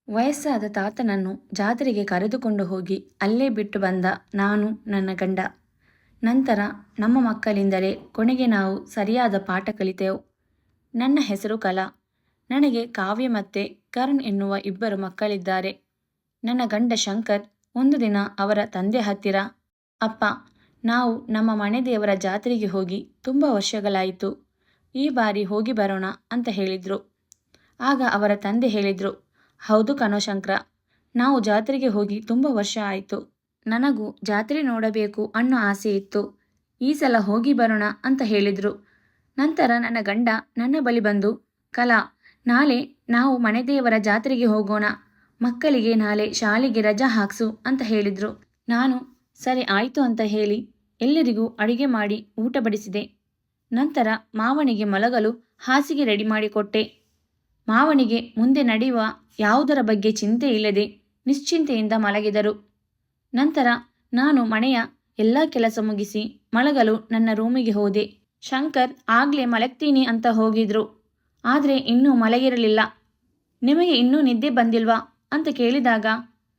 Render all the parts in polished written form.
ವಯಸ್ಸಾದ ತಾತನನ್ನು ಜಾತ್ರೆಗೆ ಕರೆದುಕೊಂಡು ಹೋಗಿ ಅಲ್ಲೇ ಬಿಟ್ಟು ಬಂದ ನಾನು ನನ್ನ ಗಂಡ. ನಂತರ ನಮ್ಮ ಮಕ್ಕಳಿಂದಲೇ ಕೊನೆಗೆ ನಾವು ಸರಿಯಾದ ಪಾಠ ಕಲಿತೆವು. ನನ್ನ ಹೆಸರು ಕಲಾ. ನನಗೆ ಕಾವ್ಯ ಮತ್ತು ಕರಣ್ ಎನ್ನುವ ಇಬ್ಬರು ಮಕ್ಕಳಿದ್ದಾರೆ. ನನ್ನ ಗಂಡ ಶಂಕರ್ ಒಂದು ದಿನ ಅವರ ತಂದೆ ಹತ್ತಿರ, ಅಪ್ಪ, ನಾವು ನಮ್ಮ ಮನೆ ದೇವರ ಜಾತ್ರೆಗೆ ಹೋಗಿ ತುಂಬ ವರ್ಷಗಳಾಯಿತು, ಈ ಬಾರಿ ಹೋಗಿ ಬರೋಣ ಅಂತ ಹೇಳಿದರು. ಆಗ ಅವರ ತಂದೆ ಹೇಳಿದರು, ಹೌದು ಕಣೋ ಶಂಕರ, ನಾವು ಜಾತ್ರೆಗೆ ಹೋಗಿ ತುಂಬ ವರ್ಷ ಆಯಿತು. ನನಗೂ ಜಾತ್ರೆ ನೋಡಬೇಕು ಅನ್ನೋ ಆಸೆ ಇತ್ತು, ಈ ಸಲ ಹೋಗಿ ಬರೋಣ ಅಂತ ಹೇಳಿದರು. ನಂತರ ನನ್ನ ಗಂಡ ನನ್ನ ಬಳಿ ಬಂದು, ಕಲಾ, ನಾಳೆ ನಾವು ಮನೆ ದೇವರ ಜಾತ್ರೆಗೆ ಹೋಗೋಣ, ಮಕ್ಕಳಿಗೆ ನಾಳೆ ಶಾಲೆಗೆ ರಜಾ ಹಾಕ್ಸು ಅಂತ ಹೇಳಿದರು. ನಾನು ಸರಿ ಆಯಿತು ಅಂತ ಹೇಳಿ ಎಲ್ಲರಿಗೂ ಅಡುಗೆ ಮಾಡಿ ಊಟ ಬಡಿಸಿದೆ. ನಂತರ ಮಾವನಿಗೆ ಮಲಗಲು ಹಾಸಿಗೆ ರೆಡಿ ಮಾಡಿಕೊಟ್ಟೆ. ಮಾವನಿಗೆ ಮುಂದೆ ನಡೆಯುವ ಯಾವುದರ ಬಗ್ಗೆ ಚಿಂತೆ ಇಲ್ಲದೆ ನಿಶ್ಚಿಂತೆಯಿಂದ ಮಲಗಿದರು. ನಂತರ ನಾನು ಮನೆಯ ಎಲ್ಲ ಕೆಲಸ ಮುಗಿಸಿ ಮಲಗಲು ನನ್ನ ರೂಮಿಗೆ ಹೋದೆ. ಶಂಕರ್ ಆಗಲೇ ಮಲಗ್ತೀನಿ ಅಂತ ಹೋಗಿದ್ರು, ಆದರೆ ಇನ್ನೂ ಮಲಗಿರಲಿಲ್ಲ. ನಿಮಗೆ ಇನ್ನೂ ನಿದ್ದೆ ಬಂದಿಲ್ವಾ ಅಂತ ಕೇಳಿದಾಗ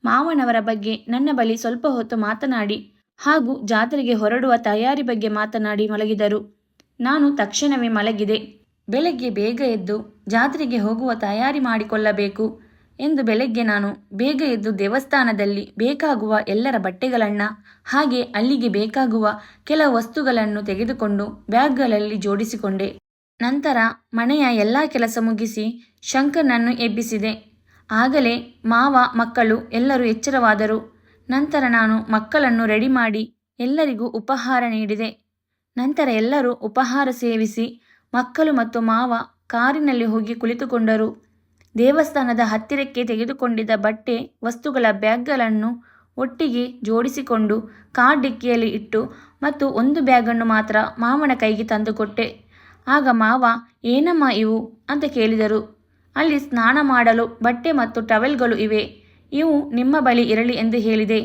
ಮಾವನವರ ಬಗ್ಗೆ ನನ್ನ ಬಳಿ ಸ್ವಲ್ಪ ಹೊತ್ತು ಮಾತನಾಡಿ ಹಾಗೂ ಜಾತ್ರೆಗೆ ಹೊರಡುವ ತಯಾರಿ ಬಗ್ಗೆ ಮಾತನಾಡಿ ಮಲಗಿದರು. ನಾನು ತಕ್ಷಣವೇ ಮಲಗಿದೆ. ಬೆಳಗ್ಗೆ ಬೇಗ ಎದ್ದು ಜಾತ್ರೆಗೆ ಹೋಗುವ ತಯಾರಿ ಮಾಡಿಕೊಳ್ಳಬೇಕು ಎಂದು ಬೆಳಗ್ಗೆ ನಾನು ಬೇಗ ಎದ್ದು ದೇವಸ್ಥಾನದಲ್ಲಿ ಬೇಕಾಗುವ ಎಲ್ಲರ ಬಟ್ಟೆಗಳನ್ನು ಹಾಗೆ ಅಲ್ಲಿಗೆ ಬೇಕಾಗುವ ಕೆಲವು ವಸ್ತುಗಳನ್ನು ತೆಗೆದುಕೊಂಡು ಬ್ಯಾಗ್ಗಳಲ್ಲಿ ಜೋಡಿಸಿಕೊಂಡೆ. ನಂತರ ಮನೆಯ ಎಲ್ಲ ಕೆಲಸ ಮುಗಿಸಿ ಶಂಕರ್ನನ್ನು ಎಬ್ಬಿಸಿದೆ. ಆಗಲೇ ಮಾವ ಮಕ್ಕಳು ಎಲ್ಲರೂ ಎಚ್ಚರವಾದರು. ನಂತರ ನಾನು ಮಕ್ಕಳನ್ನು ರೆಡಿ ಮಾಡಿ ಎಲ್ಲರಿಗೂ ಉಪಹಾರ ನೀಡಿದೆ. ನಂತರ ಎಲ್ಲರೂ ಉಪಹಾರ ಸೇವಿಸಿ ಮಕ್ಕಳು ಮತ್ತು ಮಾವ ಕಾರಿನಲ್ಲಿ ಹೋಗಿ ಕುಳಿತುಕೊಂಡರು. ದೇವಸ್ಥಾನದ ಹತ್ತಿರಕ್ಕೆ ತೆಗೆದುಕೊಂಡಿದ್ದ ಬಟ್ಟೆ ವಸ್ತುಗಳ ಬ್ಯಾಗ್ಗಳನ್ನು ಒಟ್ಟಿಗೆ ಜೋಡಿಸಿಕೊಂಡು ಕಾರ್ ಡಿಕ್ಕಿಯಲ್ಲಿ ಇಟ್ಟು ಮತ್ತು ಒಂದು ಬ್ಯಾಗನ್ನು ಮಾತ್ರ ಮಾವನ ಕೈಗೆ ತಂದುಕೊಟ್ಟೆ. ಆಗ ಮಾವ, ಏನಮ್ಮ ಇವು ಅಂತ ಕೇಳಿದರು. ಅಲ್ಲಿ ಸ್ನಾನ ಮಾಡಲು ಬಟ್ಟೆ ಮತ್ತು ಟವೆಲ್ಗಳು ಇವೆ, ಇವು ನಿಮ್ಮ ಬಳಿ ಇರಲಿ ಎಂದು ಹೇಳಿದೆ.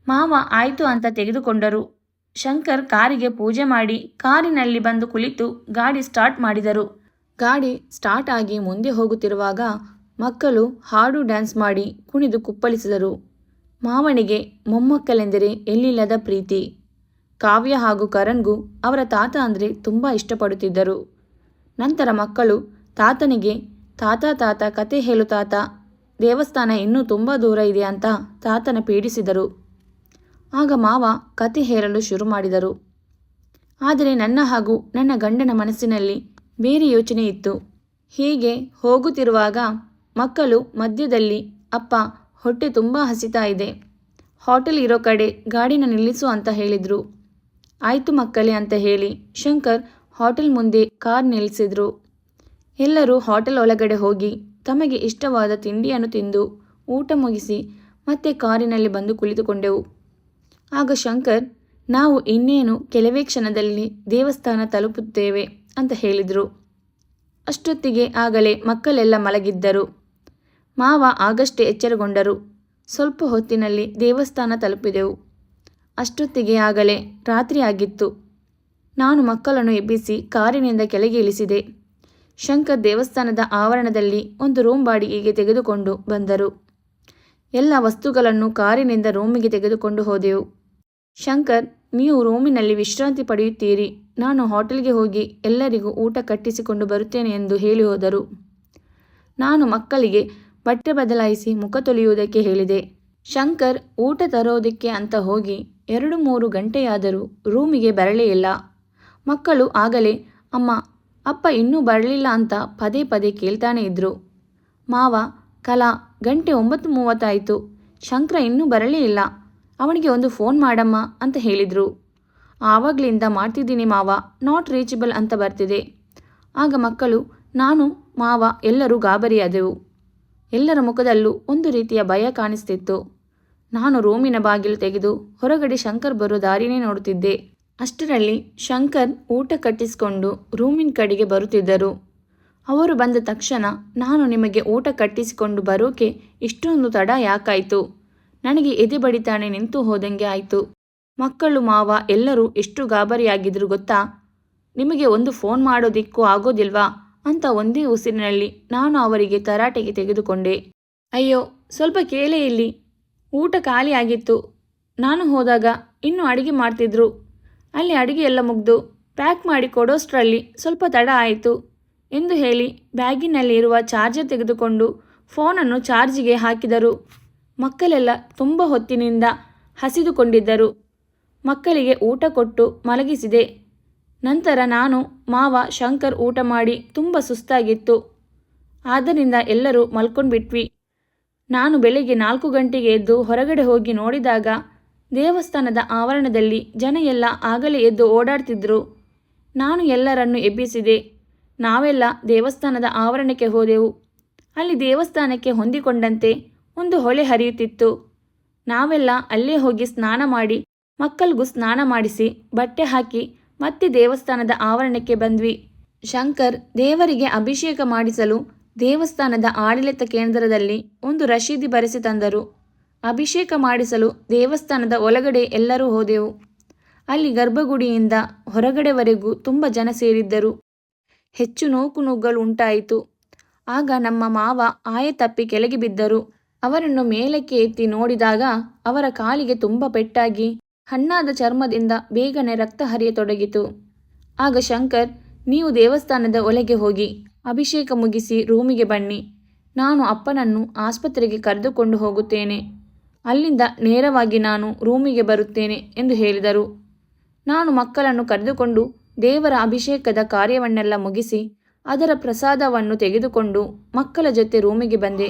ಮಾವ ಆಯಿತು ಅಂತ ತೆಗೆದುಕೊಂಡರು. ಶಂಕರ್ ಕಾರಿಗೆ ಪೂಜೆ ಮಾಡಿ ಕಾರಿನಲ್ಲಿ ಬಂದು ಕುಳಿತು ಗಾಡಿ ಸ್ಟಾರ್ಟ್ ಮಾಡಿದರು. ಗಾಡಿ ಸ್ಟಾರ್ಟ್ ಆಗಿ ಮುಂದೆ ಹೋಗುತ್ತಿರುವಾಗ ಮಕ್ಕಳು ಹಾಡು ಡ್ಯಾನ್ಸ್ ಮಾಡಿ ಕುಣಿದು ಕುಪ್ಪಳಿಸಿದರು. ಮಾವನಿಗೆ ಮೊಮ್ಮಕ್ಕಳೆಂದರೆ ಎಲ್ಲಿಲ್ಲದ ಪ್ರೀತಿ. ಕಾವ್ಯ ಹಾಗೂ ಕರಣ್ಗೂ ಅವರ ತಾತ ಅಂದರೆ ತುಂಬ ಇಷ್ಟಪಡುತ್ತಿದ್ದರು. ನಂತರ ಮಕ್ಕಳು ತಾತನಿಗೆ, ತಾತ ತಾತ ಕತೆ ಹೇಳು ತಾತ, ದೇವಸ್ಥಾನ ಇನ್ನೂ ತುಂಬ ದೂರ ಇದೆ ಅಂತ ತಾತನ ಪೀಡಿಸಿದರು. ಆಗ ಮಾವ ಕತೆ ಹೇಳಲು ಶುರು ಮಾಡಿದರು. ಆದರೆ ನನ್ನ ಹಾಗೂ ನನ್ನ ಗಂಡನ ಮನಸ್ಸಿನಲ್ಲಿ ಬೇರೆ ಯೋಚನೆ ಇತ್ತು. ಹೀಗೆ ಹೋಗುತ್ತಿರುವಾಗ ಮಕ್ಕಳು ಮಧ್ಯದಲ್ಲಿ, ಅಪ್ಪ, ಹೊಟ್ಟೆ ತುಂಬ ಹಸಿತಾ ಇದೆ, ಹೋಟೆಲ್ ಇರೋ ಕಡೆ ಗಾಡಿನ ನಿಲ್ಲಿಸು ಅಂತ ಹೇಳಿದರು. ಆಯಿತು ಮಕ್ಕಳೇ ಅಂತ ಹೇಳಿ ಶಂಕರ್ ಹೋಟೆಲ್ ಮುಂದೆ ಕಾರ್ ನಿಲ್ಲಿಸಿದ್ರು. ಎಲ್ಲರೂ ಹೋಟೆಲ್ ಒಳಗಡೆ ಹೋಗಿ ತಮಗೆ ಇಷ್ಟವಾದ ತಿಂಡಿಯನ್ನು ತಿಂದು ಊಟ ಮುಗಿಸಿ ಮತ್ತೆ ಕಾರಿನಲ್ಲಿ ಬಂದು ಕುಳಿತುಕೊಂಡೆವು. ಆಗ ಶಂಕರ್, ನಾವು ಇನ್ನೇನು ಕೆಲವೇ ಕ್ಷಣದಲ್ಲಿ ದೇವಸ್ಥಾನ ತಲುಪುತ್ತೇವೆ ಅಂತ ಹೇಳಿದರು. ಅಷ್ಟೊತ್ತಿಗೆ ಆಗಲೇ ಮಕ್ಕಳೆಲ್ಲ ಮಲಗಿದ್ದರು. ಮಾವ ಆಗಷ್ಟೇ ಎಚ್ಚರಗೊಂಡರು. ಸ್ವಲ್ಪ ಹೊತ್ತಿನಲ್ಲಿ ದೇವಸ್ಥಾನ ತಲುಪಿದೆವು. ಅಷ್ಟೊತ್ತಿಗೆ ಆಗಲೇ ರಾತ್ರಿ ಆಗಿತ್ತು. ನಾನು ಮಕ್ಕಳನ್ನು ಎಬ್ಬಿಸಿ ಕಾರಿನಿಂದ ಕೆಳಗೆ ಇಳಿಸಿದೆ. ಶಂಕರ್ ದೇವಸ್ಥಾನದ ಆವರಣದಲ್ಲಿ ಒಂದು ರೂಮ್ ಬಾಡಿಗೆಗೆ ತೆಗೆದುಕೊಂಡು ಬಂದರು. ಎಲ್ಲ ವಸ್ತುಗಳನ್ನು ಕಾರಿನಿಂದ ರೂಮಿಗೆ ತೆಗೆದುಕೊಂಡು ಹೋದೆವು. ಶಂಕರ್, ನೀವು ರೂಮಿನಲ್ಲಿ ವಿಶ್ರಾಂತಿ ಪಡೆಯುತ್ತೀರಿ, ನಾನು ಹೋಟೆಲ್ಗೆ ಹೋಗಿ ಎಲ್ಲರಿಗೂ ಊಟ ಕಟ್ಟಿಸಿಕೊಂಡು ಬರುತ್ತೇನೆ ಎಂದು ಹೇಳಿ ಹೋದರು. ನಾನು ಮಕ್ಕಳಿಗೆ ಬಟ್ಟೆ ಬದಲಾಯಿಸಿ ಮುಖ ತೊಳೆಯುವುದಕ್ಕೆ ಹೇಳಿದೆ. ಶಂಕರ್ ಊಟ ತರೋದಕ್ಕೆ ಅಂತ ಹೋಗಿ 2-3 ಗಂಟೆಯಾದರೂ ರೂಮಿಗೆ ಬರಲೇ ಇಲ್ಲ. ಮಕ್ಕಳು ಆಗಲೇ ಅಮ್ಮ, ಅಪ್ಪ ಇನ್ನೂ ಬರಲಿಲ್ಲ ಅಂತ ಪದೇ ಪದೇ ಕೇಳ್ತಾನೆ ಇದ್ರು. ಮಾವ, ಕಲಾ, ಗಂಟೆ 9:30 ಆಯಿತು, ಶಂಕರ ಇನ್ನೂ ಬರಲೇ ಇಲ್ಲ, ಅವನಿಗೆ ಒಂದು ಫೋನ್ ಮಾಡಮ್ಮ ಅಂತ ಹೇಳಿದರು. ಆವಾಗಲಿಂದ ಮಾಡ್ತಿದ್ದೀನಿ ಮಾವ, ನಾಟ್ ರೀಚಬಲ್ ಅಂತ ಬರ್ತಿದೆ. ಆಗ ಮಕ್ಕಳು, ನಾನು, ಮಾವ ಎಲ್ಲರೂ ಗಾಬರಿಯಾದೆವು. ಎಲ್ಲರ ಮುಖದಲ್ಲೂ ಒಂದು ರೀತಿಯ ಭಯ ಕಾಣಿಸ್ತಿತ್ತು. ನಾನು ರೂಮಿನ ಬಾಗಿಲು ತೆಗೆದು ಹೊರಗಡೆ ಶಂಕರ್ ಬರೋ ದಾರಿನೇ ನೋಡುತ್ತಿದ್ದೆ. ಅಷ್ಟರಲ್ಲಿ ಶಂಕರ್ ಊಟ ಕಟ್ಟಿಸಿಕೊಂಡು ರೂಮಿನ ಕಡೆಗೆ ಬರುತ್ತಿದ್ದರು. ಅವರು ಬಂದ ತಕ್ಷಣ, ನಾನು ನಿಮಗೆ ಊಟ ಕಟ್ಟಿಸಿಕೊಂಡು ಬರೋಕೆ ಇಷ್ಟೊಂದು ತಡ ಯಾಕಾಯಿತು? ನನಗೆ ಎದೆ ಬಡಿತಾನೆ ನಿಂತು ಹೋದಂಗೆ ಆಯಿತು. ಮಕ್ಕಳು, ಮಾವ ಎಲ್ಲರೂ ಎಷ್ಟು ಗಾಬರಿಯಾಗಿದ್ರು ಗೊತ್ತಾ? ನಿಮಗೆ ಒಂದು ಫೋನ್ ಮಾಡೋದಿಕ್ಕೂ ಆಗೋದಿಲ್ವಾ ಅಂತ ಒಂದೇ ಉಸಿರಿನಲ್ಲಿ ನಾನು ಅವರಿಗೆ ತರಾಟೆಗೆ ತೆಗೆದುಕೊಂಡೆ. ಅಯ್ಯೋ, ಸ್ವಲ್ಪ ಕೇಳೇ ಇಲ್ಲಿ. ಊಟ ಖಾಲಿ ಆಗಿತ್ತು. ನಾನು ಹೋದಾಗ ಇನ್ನೂ ಅಡುಗೆ ಮಾಡ್ತಿದ್ರು. ಅಲ್ಲಿ ಅಡುಗೆ ಎಲ್ಲ ಮುಗ್ದು ಪ್ಯಾಕ್ ಮಾಡಿ ಕೊಡೋಷ್ಟರಲ್ಲಿ ಸ್ವಲ್ಪ ತಡ ಆಯಿತು ಎಂದು ಹೇಳಿ ಬ್ಯಾಗಿನಲ್ಲಿ ಇರುವ ಚಾರ್ಜರ್ ತೆಗೆದುಕೊಂಡು ಫೋನನ್ನು ಚಾರ್ಜಿಗೆ ಹಾಕಿದರು. ಮಕ್ಕಳೆಲ್ಲ ತುಂಬ ಹೊತ್ತಿನಿಂದ ಹಸಿದುಕೊಂಡಿದ್ದರು. ಮಕ್ಕಳಿಗೆ ಊಟ ಕೊಟ್ಟು ಮಲಗಿಸಿದೆ. ನಂತರ ನಾನು, ಮಾವ, ಶಂಕರ್ ಊಟ ಮಾಡಿ ತುಂಬ ಸುಸ್ತಾಗಿತ್ತು. ಆದ್ದರಿಂದ ಎಲ್ಲರೂ ಮಲ್ಕೊಂಡ್ಬಿಟ್ವಿ. ನಾನು ಬೆಳಿಗ್ಗೆ 4 ಗಂಟೆಗೆ ಎದ್ದು ಹೊರಗಡೆ ಹೋಗಿ ನೋಡಿದಾಗ ದೇವಸ್ಥಾನದ ಆವರಣದಲ್ಲಿ ಜನ ಎಲ್ಲ ಆಗಲೇ ಎದ್ದು ಓಡಾಡ್ತಿದ್ರು. ನಾನು ಎಲ್ಲರನ್ನು ಎಬ್ಬಿಸಿದೆ. ನಾವೆಲ್ಲ ದೇವಸ್ಥಾನದ ಆವರಣಕ್ಕೆ ಹೋದೆವು. ಅಲ್ಲಿ ದೇವಸ್ಥಾನಕ್ಕೆ ಹೊಂದಿಕೊಂಡಂತೆ ಒಂದು ಹೊಳೆ ಹರಿಯುತ್ತಿತ್ತು. ನಾವೆಲ್ಲ ಅಲ್ಲೇ ಹೋಗಿ ಸ್ನಾನ ಮಾಡಿ ಮಕ್ಕಳಿಗೂ ಸ್ನಾನ ಮಾಡಿಸಿ ಬಟ್ಟೆ ಹಾಕಿ ಮತ್ತೆ ದೇವಸ್ಥಾನದ ಆವರಣಕ್ಕೆ ಬಂದ್ವಿ. ಶಂಕರ್ ದೇವರಿಗೆ ಅಭಿಷೇಕ ಮಾಡಿಸಲು ದೇವಸ್ಥಾನದ ಆಡಳಿತ ಕೇಂದ್ರದಲ್ಲಿ ಒಂದು ರಶೀದಿ ಬರೆಸಿ ತಂದರು. ಅಭಿಷೇಕ ಮಾಡಿಸಲು ದೇವಸ್ಥಾನದ ಒಳಗಡೆ ಎಲ್ಲರೂ ಹೋದೆವು. ಅಲ್ಲಿ ಗರ್ಭಗುಡಿಯಿಂದ ಹೊರಗಡೆವರೆಗೂ ತುಂಬ ಜನ ಸೇರಿದ್ದರು. ಹೆಚ್ಚು ನೂಕುನುಗ್ಗಲು ಉಂಟಾಯಿತು. ಆಗ ನಮ್ಮ ಮಾವ ಆಯತಪ್ಪಿ ಕೆಳಗೆ ಬಿದ್ದರು. ಅವರನ್ನು ಮೇಲಕ್ಕೆ ಎತ್ತಿ ನೋಡಿದಾಗ ಅವರ ಕಾಲಿಗೆ ತುಂಬ ಪೆಟ್ಟಾಗಿ ಹಣ್ಣಾದ ಚರ್ಮದಿಂದ ಬೇಗನೆ ರಕ್ತ ಹರಿಯತೊಡಗಿತು. ಆಗ ಶಂಕರ್, ನೀವು ದೇವಸ್ಥಾನದ ಒಳಗೆ ಹೋಗಿ ಅಭಿಷೇಕ ಮುಗಿಸಿ ರೂಮಿಗೆ ಬನ್ನಿ. ನಾನು ಅಪ್ಪನನ್ನು ಆಸ್ಪತ್ರೆಗೆ ಕರೆದುಕೊಂಡು ಹೋಗುತ್ತೇನೆ. ಅಲ್ಲಿಂದ ನೇರವಾಗಿ ನಾನು ರೂಮಿಗೆ ಬರುತ್ತೇನೆ ಎಂದು ಹೇಳಿದರು. ನಾನು ಮಕ್ಕಳನ್ನು ಕರೆದುಕೊಂಡು ದೇವರ ಅಭಿಷೇಕದ ಕಾರ್ಯವನ್ನೆಲ್ಲ ಮುಗಿಸಿ ಅದರ ಪ್ರಸಾದವನ್ನು ತೆಗೆದುಕೊಂಡು ಮಕ್ಕಳ ಜೊತೆ ರೂಮಿಗೆ ಬಂದೆ.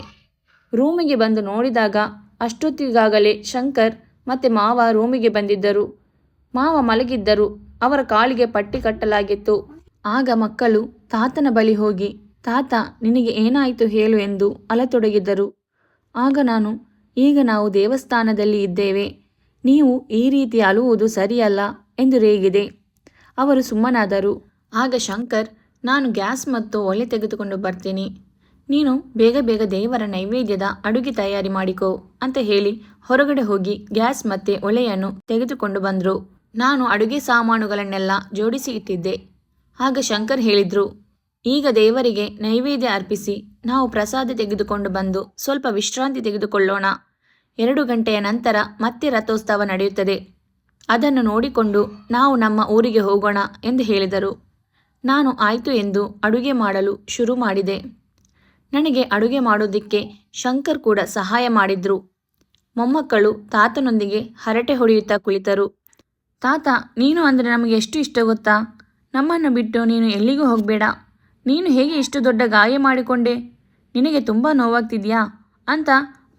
ರೂಮಿಗೆ ಬಂದು ನೋಡಿದಾಗ ಅಷ್ಟೊತ್ತಿಗಾಗಲೇ ಶಂಕರ್ ಮತ್ತು ಮಾವ ರೂಮಿಗೆ ಬಂದಿದ್ದರು. ಮಾವ ಮಲಗಿದ್ದರು. ಅವರ ಕಾಲಿಗೆ ಪಟ್ಟಿ ಕಟ್ಟಲಾಗಿತ್ತು. ಆಗ ಮಕ್ಕಳು ತಾತನ ಬಳಿ ಹೋಗಿ, ತಾತ, ನಿನಗೆ ಏನಾಯಿತು ಹೇಳು ಎಂದು ಅಳತೊಡಗಿದ್ದರು. ಆಗ ನಾನು, ಈಗ ನಾವು ದೇವಸ್ಥಾನದಲ್ಲಿ ಇದ್ದೇವೆ, ನೀವು ಈ ರೀತಿ ಅಳುವುದು ಸರಿಯಲ್ಲ ಎಂದು ರೇಗಿದೆ. ಅವರು ಸುಮ್ಮನಾದರು. ಆಗ ಶಂಕರ್, ನಾನು ಗ್ಯಾಸ್ ಮತ್ತು ಒಲೆ ತೆಗೆದುಕೊಂಡು ಬರ್ತೀನಿ, ನೀನು ಬೇಗ ಬೇಗ ದೇವರ ನೈವೇದ್ಯದ ಅಡುಗೆ ತಯಾರಿ ಮಾಡಿಕೋ ಅಂತ ಹೇಳಿ ಹೊರಗಡೆ ಹೋಗಿ ಗ್ಯಾಸ್ ಮತ್ತು ಒಲೆಯನ್ನು ತೆಗೆದುಕೊಂಡು ಬಂದರು. ನಾನು ಅಡುಗೆ ಸಾಮಾನುಗಳನ್ನೆಲ್ಲ ಜೋಡಿಸಿ ಇಟ್ಟಿದ್ದೆ. ಆಗ ಶಂಕರ್ ಹೇಳಿದರು, ಈಗ ದೇವರಿಗೆ ನೈವೇದ್ಯ ಅರ್ಪಿಸಿ ನಾವು ಪ್ರಸಾದ ತೆಗೆದುಕೊಂಡು ಬಂದು ಸ್ವಲ್ಪ ವಿಶ್ರಾಂತಿ ತೆಗೆದುಕೊಳ್ಳೋಣ. 2 ಗಂಟೆಯ ನಂತರ ಮತ್ತೆ ರಥೋತ್ಸವ ನಡೆಯುತ್ತದೆ. ಅದನ್ನು ನೋಡಿಕೊಂಡು ನಾವು ನಮ್ಮ ಊರಿಗೆ ಹೋಗೋಣ ಎಂದು ಹೇಳಿದರು. ನಾನು ಆಯಿತು ಎಂದು ಅಡುಗೆ ಮಾಡಲು ಶುರು ಮಾಡಿದೆ. ನನಗೆ ಅಡುಗೆ ಮಾಡೋದಕ್ಕೆ ಶಂಕರ್ ಕೂಡ ಸಹಾಯ ಮಾಡಿದ್ರು. ಮೊಮ್ಮಕ್ಕಳು ತಾತನೊಂದಿಗೆ ಹರಟೆ ಹೊಡೆಯುತ್ತಾ ಕುಳಿತರು. ತಾತ, ನೀನು ಅಂದರೆ ನಮಗೆ ಎಷ್ಟು ಇಷ್ಟ ಗೊತ್ತಾ? ನಮ್ಮನ್ನು ಬಿಟ್ಟು ನೀನು ಎಲ್ಲಿಗೂ ಹೋಗಬೇಡ. ನೀನು ಹೇಗೆ ಇಷ್ಟು ದೊಡ್ಡ ಗಾಯ ಮಾಡಿಕೊಂಡೆ? ನಿನಗೆ ತುಂಬ ನೋವಾಗ್ತಿದೆಯಾ ಅಂತ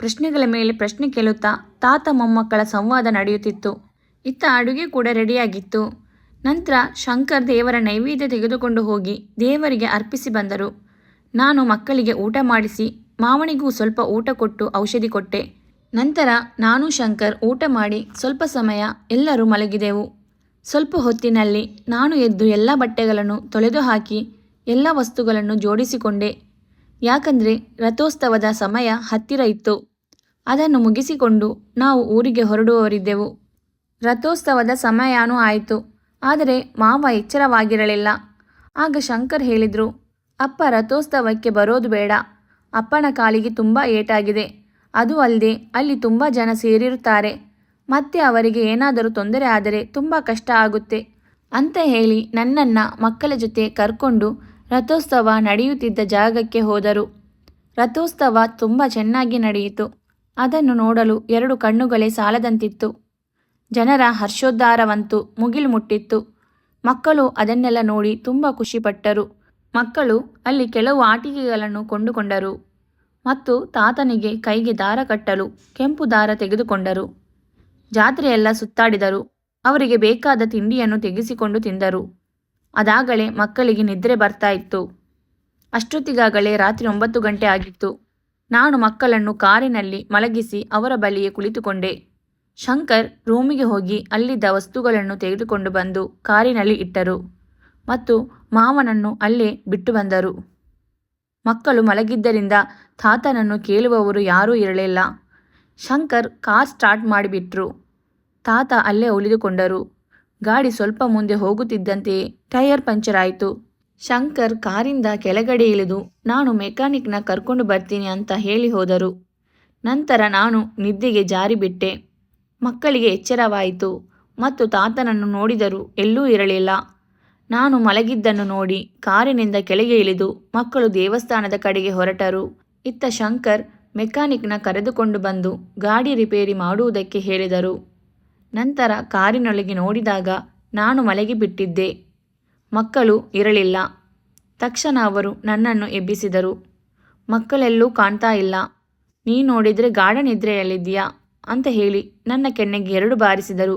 ಪ್ರಶ್ನೆಗಳ ಮೇಲೆ ಪ್ರಶ್ನೆ ಕೇಳುತ್ತಾ ತಾತ ಮೊಮ್ಮಕ್ಕಳ ಸಂವಾದ ನಡೆಯುತ್ತಿತ್ತು. ಇತ್ತ ಅಡುಗೆ ಕೂಡ ರೆಡಿಯಾಗಿತ್ತು. ನಂತರ ಶಂಕರ್ ದೇವರ ನೈವೇದ್ಯ ತೆಗೆದುಕೊಂಡು ಹೋಗಿ ದೇವರಿಗೆ ಅರ್ಪಿಸಿ ಬಂದರು. ನಾನು ಮಕ್ಕಳಿಗೆ ಊಟ ಮಾಡಿಸಿ ಮಾವನಿಗೂ ಸ್ವಲ್ಪ ಊಟ ಕೊಟ್ಟು ಔಷಧಿ ಕೊಟ್ಟೆ. ನಂತರ ನಾನು ಶಂಕರ್ ಊಟ ಮಾಡಿ ಸ್ವಲ್ಪ ಸಮಯ ಎಲ್ಲರೂ ಮಲಗಿದೆವು. ಸ್ವಲ್ಪ ಹೊತ್ತಿನಲ್ಲಿ ನಾನು ಎದ್ದು ಎಲ್ಲ ಬಟ್ಟೆಗಳನ್ನು ತೊಳೆದು ಹಾಕಿ ಎಲ್ಲ ವಸ್ತುಗಳನ್ನು ಜೋಡಿಸಿಕೊಂಡೆ. ಯಾಕಂದರೆ ರಥೋತ್ಸವದ ಸಮಯ ಹತ್ತಿರ ಇತ್ತು. ಅದನ್ನು ಮುಗಿಸಿಕೊಂಡು ನಾವು ಊರಿಗೆ ಹೊರಡುವವರಿದ್ದೆವು. ರಥೋತ್ಸವದ ಸಮಯನೂ ಆಯಿತು. ಆದರೆ ಮಾವ ಎಚ್ಚರವಾಗಿರಲಿಲ್ಲ. ಆಗ ಶಂಕರ್ ಹೇಳಿದರು, ಅಪ್ಪ ರಥೋತ್ಸವಕ್ಕೆ ಬರೋದು ಬೇಡ. ಅಪ್ಪನ ಕಾಲಿಗೆ ತುಂಬ ಏಟಾಗಿದೆ. ಅದು ಅಲ್ಲದೆ ಅಲ್ಲಿ ತುಂಬ ಜನ ಸೇರಿರುತ್ತಾರೆ. ಮತ್ತೆ ಅವರಿಗೆ ಏನಾದರೂ ತೊಂದರೆ ಆದರೆ ತುಂಬ ಕಷ್ಟ ಆಗುತ್ತೆ ಅಂತ ಹೇಳಿ ನನ್ನನ್ನು ಮಕ್ಕಳ ಜೊತೆ ಕರ್ಕೊಂಡು ರಥೋತ್ಸವ ನಡೆಯುತ್ತಿದ್ದ ಜಾಗಕ್ಕೆ ಹೋದರು. ರಥೋತ್ಸವ ತುಂಬ ಚೆನ್ನಾಗಿ ನಡೆಯಿತು. ಅದನ್ನು ನೋಡಲು 2 ಕಣ್ಣುಗಳೇ ಸಾಲದಂತಿತ್ತು. ಜನರ ಹರ್ಷೋದ್ಧಾರವಂತೂ ಮುಗಿಲು ಮುಟ್ಟಿತ್ತು. ಮಕ್ಕಳು ಅದನ್ನೆಲ್ಲ ನೋಡಿ ತುಂಬ ಖುಷಿಪಟ್ಟರು. ಮಕ್ಕಳು ಅಲ್ಲಿ ಕೆಲವು ಆಟಿಕೆಗಳನ್ನು ಕೊಂಡುಕೊಂಡರು ಮತ್ತು ತಾತನಿಗೆ ಕೈಗೆ ದಾರ ಕಟ್ಟಲು ಕೆಂಪು ದಾರ ತೆಗೆದುಕೊಂಡರು. ಜಾತ್ರೆಯೆಲ್ಲ ಸುತ್ತಾಡಿದರು. ಅವರಿಗೆ ಬೇಕಾದ ತಿಂಡಿಯನ್ನು ತೆಗೆಸಿಕೊಂಡು ತಿಂದರು. ಅದಾಗಲೇ ಮಕ್ಕಳಿಗೆ ನಿದ್ರೆ ಬರ್ತಾ ಇತ್ತು. ಅಷ್ಟೊತ್ತಿಗಾಗಲೇ ರಾತ್ರಿ 9 ಗಂಟೆ ಆಗಿತ್ತು. ನಾನು ಮಕ್ಕಳನ್ನು ಕಾರಿನಲ್ಲಿ ಮಲಗಿಸಿ ಅವರ ಬಳಿಯೇ ಕುಳಿತುಕೊಂಡೆ. ಶಂಕರ್ ರೂಮಿಗೆ ಹೋಗಿ ಅಲ್ಲಿದ್ದ ವಸ್ತುಗಳನ್ನು ತೆಗೆದುಕೊಂಡು ಬಂದು ಕಾರಿನಲ್ಲಿ ಇಟ್ಟರು ಮತ್ತು ಮಾವನನ್ನು ಅಲ್ಲೇ ಬಿಟ್ಟು ಬಂದರು. ಮಕ್ಕಳು ಮಲಗಿದ್ದರಿಂದ ತಾತನನ್ನು ಕೇಳುವವರು ಯಾರೂ ಇರಲಿಲ್ಲ. ಶಂಕರ್ ಕಾರ್ ಸ್ಟಾರ್ಟ್ ಮಾಡಿಬಿಟ್ರು. ತಾತ ಅಲ್ಲೇ ಉಳಿದುಕೊಂಡರು. ಗಾಡಿ ಸ್ವಲ್ಪ ಮುಂದೆ ಹೋಗುತ್ತಿದ್ದಂತೆಯೇ ಟೈರ್ ಪಂಚರ್ ಆಯಿತು. ಶಂಕರ್ ಕಾರಿಂದ ಕೆಳಗಡೆ ಇಳಿದು ನಾನು ಮೆಕ್ಯಾನಿಕ್ನ ಕರ್ಕೊಂಡು ಬರ್ತೀನಿ ಅಂತ ಹೇಳಿ ಹೋದರು. ನಂತರ ನಾನು ನಿದ್ದೆಗೆ ಜಾರಿಬಿಟ್ಟೆ. ಮಕ್ಕಳಿಗೆ ಎಚ್ಚರವಾಯಿತು ಮತ್ತು ತಾತನನ್ನು ನೋಡಿದರೂ ಎಲ್ಲೂ ಇರಲಿಲ್ಲ. ನಾನು ಮಲಗಿದ್ದನ್ನು ನೋಡಿ ಕಾರಿನಿಂದ ಕೆಳಗೆ ಇಳಿದು ಮಕ್ಕಳು ದೇವಸ್ಥಾನದ ಕಡೆಗೆ ಹೊರಟರು. ಇತ್ತ ಶಂಕರ್ ಮೆಕ್ಯಾನಿಕ್ನ ಕರೆದುಕೊಂಡು ಬಂದು ಗಾಡಿ ರಿಪೇರಿ ಮಾಡುವುದಕ್ಕೆ ಹೇಳಿದರು. ನಂತರ ಕಾರಿನೊಳಗೆ ನೋಡಿದಾಗ ನಾನು ಮಲಗಿಬಿಟ್ಟಿದ್ದೆ. ಮಕ್ಕಳು ಇರಲಿಲ್ಲ. ತಕ್ಷಣ ಅವರು ನನ್ನನ್ನು ಎಬ್ಬಿಸಿದರು. ಮಕ್ಕಳೆಲ್ಲೂ ಕಾಣ್ತಾ ಇಲ್ಲ, ನೀ ನೋಡಿದರೆ ಗಾಢ ನಿದ್ರೆಯಲ್ಲಿದ್ದೀಯಾ ಅಂತ ಹೇಳಿ ನನ್ನ ಕೆನ್ನೆಗೆ 2 ಬಾರಿಸಿದರು.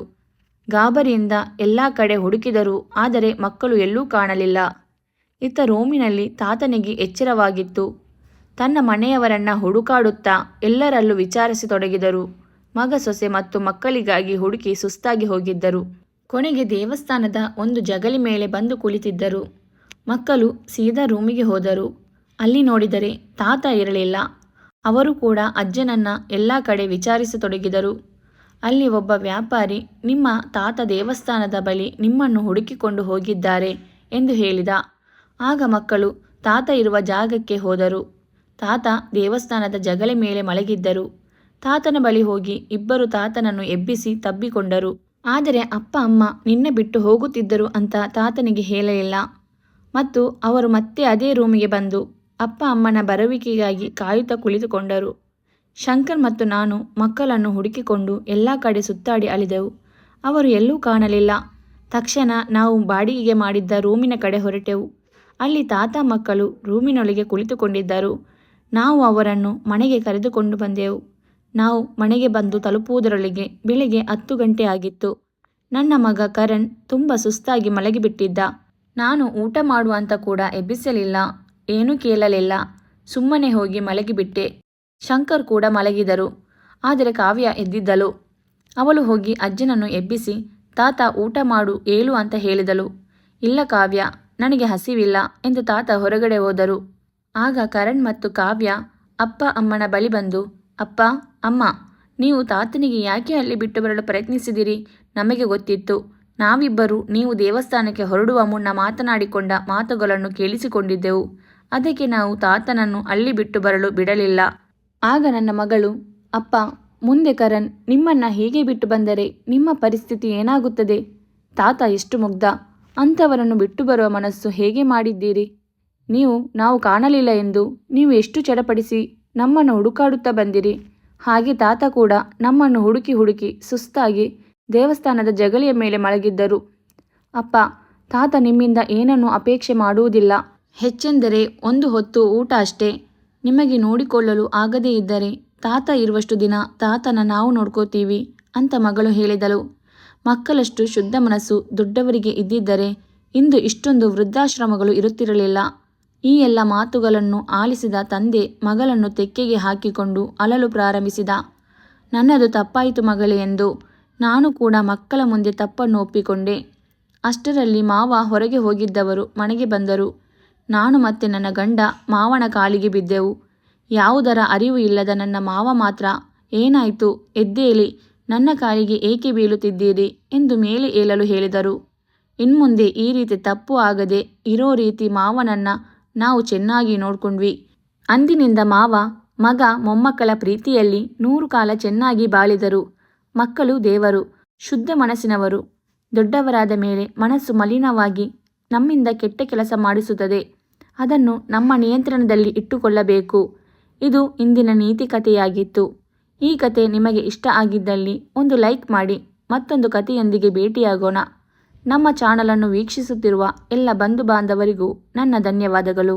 ಗಾಬರಿಯಿಂದ ಎಲ್ಲ ಕಡೆ ಹುಡುಕಿದರು, ಆದರೆ ಮಕ್ಕಳು ಎಲ್ಲೂ ಕಾಣಲಿಲ್ಲ. ಇತ್ತ ರೂಮಿನಲ್ಲಿ ತಾತನಿಗೆ ಎಚ್ಚರವಾಗಿತ್ತು. ತನ್ನ ಮನೆಯವರನ್ನ ಹುಡುಕಾಡುತ್ತಾ ಎಲ್ಲರಲ್ಲೂ ವಿಚಾರಿಸತೊಡಗಿದರು. ಮಗ ಸೊಸೆ ಮತ್ತು ಮಕ್ಕಳಿಗಾಗಿ ಹುಡುಕಿ ಸುಸ್ತಾಗಿ ಹೋಗಿದ್ದರು. ಕೊನೆಗೆ ದೇವಸ್ಥಾನದ ಒಂದು ಜಗಲಿ ಮೇಲೆ ಬಂದು ಕುಳಿತಿದ್ದರು. ಮಕ್ಕಳು ಸೀದಾ ರೂಮಿಗೆ ಹೋದರು. ಅಲ್ಲಿ ನೋಡಿದರೆ ತಾತ ಇರಲಿಲ್ಲ. ಅವರು ಕೂಡ ಅಜ್ಜನನ್ನ ಎಲ್ಲ ಕಡೆ ವಿಚಾರಿಸತೊಡಗಿದರು. ಅಲ್ಲಿ ಒಬ್ಬ ವ್ಯಾಪಾರಿ, ನಿಮ್ಮ ತಾತ ದೇವಸ್ಥಾನದ ಬಳಿ ನಿಮ್ಮನ್ನು ಹುಡುಕಿಕೊಂಡು ಹೋಗಿದ್ದಾರೆ ಎಂದು ಹೇಳಿದ. ಆಗ ಮಕ್ಕಳು ತಾತ ಇರುವ ಜಾಗಕ್ಕೆ ಹೋದರು. ತಾತ ದೇವಸ್ಥಾನದ ಜಗಲಿ ಮೇಲೆ ಮಲಗಿದ್ದರು. ತಾತನ ಬಳಿ ಹೋಗಿ ಇಬ್ಬರು ತಾತನನ್ನು ಎಬ್ಬಿಸಿ ತಬ್ಬಿಕೊಂಡರು. ಆದರೆ ಅಪ್ಪ ಅಮ್ಮ ನಿನ್ನೆ ಬಿಟ್ಟು ಹೋಗುತ್ತಿದ್ದರು ಅಂತ ತಾತನಿಗೆ ಹೇಳಲಿಲ್ಲ. ಮತ್ತು ಅವರು ಮತ್ತೆ ಅದೇ ರೂಮಿಗೆ ಬಂದು ಅಪ್ಪ ಅಮ್ಮನ ಬರುವಿಕೆಗಾಗಿ ಕಾಯುತ್ತಾ ಕುಳಿತುಕೊಂಡರು. ಶಂಕರ್ ಮತ್ತು ನಾನು ಮಕ್ಕಳನ್ನು ಹುಡುಕಿಕೊಂಡು ಎಲ್ಲ ಕಡೆ ಸುತ್ತಾಡಿ ಅಲಿದೆವು. ಅವರು ಎಲ್ಲೂ ಕಾಣಲಿಲ್ಲ. ತಕ್ಷಣ ನಾವು ಬಾಡಿಗೆಗೆ ಮಾಡಿದ್ದ ರೂಮಿನ ಕಡೆ ಹೊರಟೆವು. ಅಲ್ಲಿ ತಾತ ಮಕ್ಕಳು ರೂಮಿನೊಳಗೆ ಕುಳಿತುಕೊಂಡಿದ್ದರು. ನಾವು ಅವರನ್ನು ಮನೆಗೆ ಕರೆದುಕೊಂಡು ಬಂದೆವು. ನಾವು ಮನೆಗೆ ಬಂದು ತಲುಪುವುದರೊಳಗೆ ಬೆಳಿಗ್ಗೆ 10 ಗಂಟೆ ಆಗಿತ್ತು. ನನ್ನ ಮಗ ಕರಣ್ ತುಂಬ ಸುಸ್ತಾಗಿ ಮಲಗಿಬಿಟ್ಟಿದ್ದ. ನಾನು ಊಟ ಮಾಡುವಂತ ಕೂಡ ಎಬ್ಬಿಸಲಿಲ್ಲ, ಏನೂ ಕೇಳಲಿಲ್ಲ. ಸುಮ್ಮನೆ ಹೋಗಿ ಮಲಗಿಬಿಟ್ಟೆ. ಶಂಕರ್ ಕೂಡ ಮಲಗಿದರು. ಆದರೆ ಕಾವ್ಯ ಎದ್ದಿದ್ದಳು. ಅವಳು ಹೋಗಿ ಅಜ್ಜನನ್ನು ಎಬ್ಬಿಸಿ, ತಾತ ಊಟ ಮಾಡು ಏಳು ಅಂತ ಹೇಳಿದಳು. ಇಲ್ಲ ಕಾವ್ಯ, ನನಗೆ ಹಸಿವಿಲ್ಲ ಎಂದು ತಾತ ಹೊರಗಡೆ ಹೋದರು. ಆಗ ಕರಣ್ ಮತ್ತು ಕಾವ್ಯ ಅಪ್ಪ ಅಮ್ಮನ ಬಳಿ ಬಂದು, ಅಪ್ಪ ಅಮ್ಮ, ನೀವು ತಾತನಿಗೆ ಯಾಕೆ ಅಲ್ಲಿ ಬಿಟ್ಟು ಬರಲು ಪ್ರಯತ್ನಿಸಿದಿರಿ? ನಮಗೆ ಗೊತ್ತಿತ್ತು. ನಾವಿಬ್ಬರು ನೀವು ದೇವಸ್ಥಾನಕ್ಕೆ ಹೊರಡುವ ಮುನ್ನ ಮಾತನಾಡಿಕೊಂಡ ಮಾತುಗಳನ್ನು ಕೇಳಿಸಿಕೊಂಡಿದ್ದೆವು. ಅದಕ್ಕೆ ನಾವು ತಾತನನ್ನು ಅಲ್ಲಿ ಬಿಟ್ಟು ಬರಲು ಬಿಡಲಿಲ್ಲ. ಆಗ ನನ್ನ ಮಗಳು, ಅಪ್ಪ, ಮುಂದೆ ಕರಣ್ ನಿಮ್ಮನ್ನ ಹೀಗೆ ಬಿಟ್ಟು ಬಂದರೆ ನಿಮ್ಮ ಪರಿಸ್ಥಿತಿ ಏನಾಗುತ್ತದೆ? ತಾತ ಎಷ್ಟು ಮುಗ್ಧ, ಅಂಥವರನ್ನು ಬಿಟ್ಟು ಬರುವ ಮನಸ್ಸು ಹೇಗೆ ಮಾಡಿದ್ದೀರಿ? ನಾವು ಕಾಣಲಿಲ್ಲ ಎಂದು ನೀವು ಎಷ್ಟು ಚಡಪಡಿಸಿ ನಮ್ಮನ್ನು ಹುಡುಕಾಡುತ್ತಾ ಬಂದಿರಿ. ಹಾಗೆ ತಾತ ಕೂಡ ನಮ್ಮನ್ನು ಹುಡುಕಿ ಹುಡುಕಿ ಸುಸ್ತಾಗಿ ದೇವಸ್ಥಾನದ ಜಗಲಿಯ ಮೇಲೆ ಮಲಗಿದ್ದರು. ಅಪ್ಪ, ತಾತ ನಿಮ್ಮಿಂದ ಏನನ್ನೂ ಅಪೇಕ್ಷೆ ಮಾಡುವುದಿಲ್ಲ. ಹೆಚ್ಚೆಂದರೆ ಒಂದು ಹೊತ್ತು ಊಟ ಅಷ್ಟೇ. ನಿಮಗೆ ನೋಡಿಕೊಳ್ಳಲು ಆಗದೇ ಇದ್ದರೆ ತಾತ ಇರುವಷ್ಟು ದಿನ ತಾತನ ನಾವು ನೋಡ್ಕೋತೀವಿ ಅಂತ ಮಗಳು ಹೇಳಿದಳು. ಮಕ್ಕಳಷ್ಟು ಶುದ್ಧ ಮನಸ್ಸು ದೊಡ್ಡವರಿಗೆ ಇದ್ದಿದ್ದರೆ ಇಂದು ಇಷ್ಟೊಂದು ವೃದ್ಧಾಶ್ರಮಗಳು ಇರುತ್ತಿರಲಿಲ್ಲ. ಈ ಎಲ್ಲ ಮಾತುಗಳನ್ನು ಆಲಿಸಿದ ತಂದೆ ಮಗಳನ್ನು ತೆಕ್ಕೆಗೆ ಹಾಕಿಕೊಂಡು ಅಳಲು ಪ್ರಾರಂಭಿಸಿದ. ನನ್ನದು ತಪ್ಪಾಯಿತು ಮಗಳೇ ಎಂದು ನಾನು ಕೂಡ ಮಕ್ಕಳ ಮುಂದೆ ತಪ್ಪನ್ನು ಒಪ್ಪಿಕೊಂಡೆ. ಅಷ್ಟರಲ್ಲಿ ಮಾವ ಹೊರಗೆ ಹೋಗಿದ್ದವರು ಮನೆಗೆ ಬಂದರು. ನಾನು ಮತ್ತೆ ನನ್ನ ಗಂಡ ಮಾವನ ಕಾಲಿಗೆ ಬಿದ್ದೆವು. ಯಾವುದರ ಅರಿವು ಇಲ್ಲದ ನನ್ನ ಮಾವ ಮಾತ್ರ, ಏನಾಯಿತು, ಎದ್ದೇಳಿ, ನನ್ನ ಕಾಲಿಗೆ ಏಕೆ ಬೀಳುತ್ತಿದ್ದೀರಿ ಎಂದು ಮೇಲೆ ಏಳಲು ಹೇಳಿದರು. ಇನ್ಮುಂದೆ ಈ ರೀತಿ ತಪ್ಪು ಆಗದೆ ಇರೋ ರೀತಿ ಮಾವನನ್ನ ನಾವು ಚೆನ್ನಾಗಿ ನೋಡ್ಕೊಂಡ್ವಿ. ಅಂದಿನಿಂದ ಮಾವ ಮಗ ಮೊಮ್ಮಕ್ಕಳ ಪ್ರೀತಿಯಲ್ಲಿ 100 ಕಾಲ ಚೆನ್ನಾಗಿ ಬಾಳಿದರು. ಮಕ್ಕಳು ದೇವರು, ಶುದ್ಧ ಮನಸ್ಸಿನವರು. ದೊಡ್ಡವರಾದ ಮೇಲೆ ಮನಸ್ಸು ಮಲಿನವಾಗಿ ನಮ್ಮಿಂದ ಕೆಟ್ಟ ಕೆಲಸ ಮಾಡಿಸುತ್ತದೆ. ಅದನ್ನು ನಮ್ಮ ನಿಯಂತ್ರಣದಲ್ಲಿ ಇಟ್ಟುಕೊಳ್ಳಬೇಕು. ಇದು ಇಂದಿನ ನೀತಿ ಕಥೆಯಾಗಿತ್ತು. ಈ ಕತೆ ನಿಮಗೆ ಇಷ್ಟ ಆಗಿದ್ದಲ್ಲಿ ಒಂದು ಲೈಕ್ ಮಾಡಿ. ಮತ್ತೊಂದು ಕಥೆಯೊಂದಿಗೆ ಭೇಟಿಯಾಗೋಣ. ನಮ್ಮ ಚಾನಲನ್ನು ವೀಕ್ಷಿಸುತ್ತಿರುವ ಎಲ್ಲ ಬಂಧು ಬಾಂಧವರಿಗೂ ನನ್ನ ಧನ್ಯವಾದಗಳು.